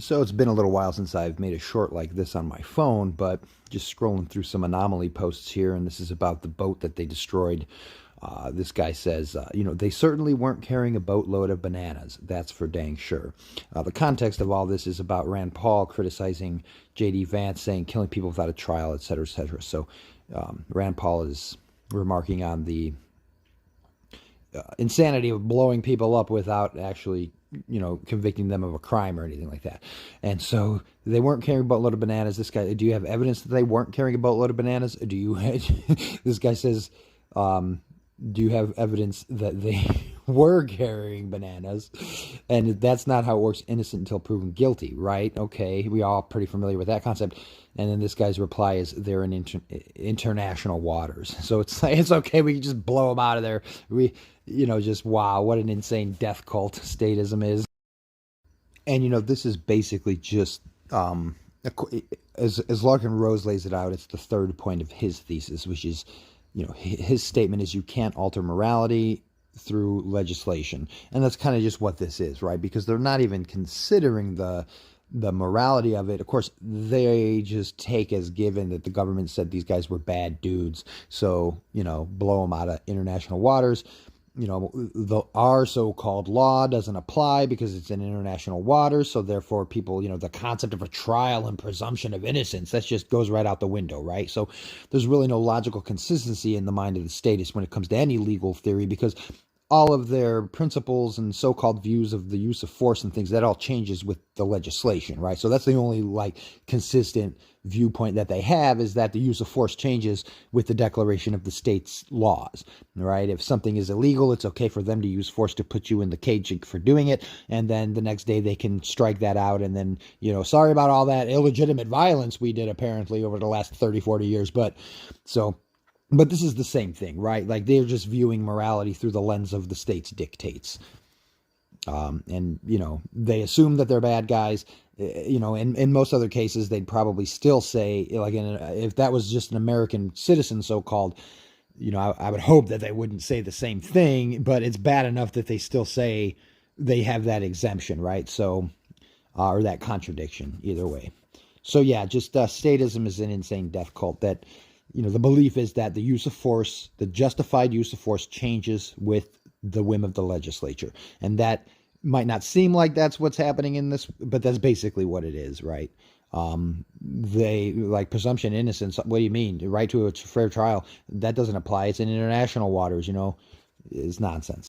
So it's been a little while since I've made a short like this on my phone, but just scrolling through some anomaly posts here, and this is about the boat that they destroyed. This guy says, they certainly weren't carrying a boatload of bananas. That's for dang sure. The context of all this is about Rand Paul criticizing J.D. Vance, saying killing people without a trial, et cetera, et cetera. So Rand Paul is remarking on the insanity of blowing people up without actually, convicting them of a crime or anything like that. And so they weren't carrying a boatload of bananas. This guy, do you have evidence that they weren't carrying a boatload of bananas? Do you? This guy says, do you have evidence that they were carrying bananas? And that's not how it works. Innocent until proven guilty, right? Okay, we all pretty familiar with that concept. And then this guy's reply is they're in international waters. So it's like, it's okay. We can just blow them out of there. Just wow, what an insane death cult statism is. And, this is basically just, as Larkin Rose lays it out, it's the third point of his thesis, which is, his statement is you can't alter morality through legislation. And that's kind of just what this is, right? Because they're not even considering the morality of it. Of course, they just take as given that the government said these guys were bad dudes. So, blow them out of international waters. Our so-called law doesn't apply because it's in international waters. So therefore people, the concept of a trial and presumption of innocence, that just goes right out the window, right? So there's really no logical consistency in the mind of the statist when it comes to any legal theory, because all of their principles and so-called views of the use of force and things, that all changes with the legislation, right? So that's the only consistent viewpoint that they have, is that the use of force changes with the declaration of the state's laws, right? If something is illegal, it's okay for them to use force to put you in the cage for doing it. And then the next day they can strike that out. And then, sorry about all that illegitimate violence we did apparently over the last 30, 40 years. But this is the same thing, right? Like they're just viewing morality through the lens of the state's dictates. And they assume that they're bad guys. In most other cases, they'd probably still say, if that was just an American citizen, so-called, I would hope that they wouldn't say the same thing, but it's bad enough that they still say they have that exemption, right? So, or that contradiction, either way. So yeah, just statism is an insane death cult that, the belief is that the use of force, the justified use of force, changes with the whim of the legislature. And that might not seem like that's what's happening in this, but that's basically what it is, right? They like presumption innocence. What do you mean? The right to a fair trial? That doesn't apply. It's in international waters, it's nonsense.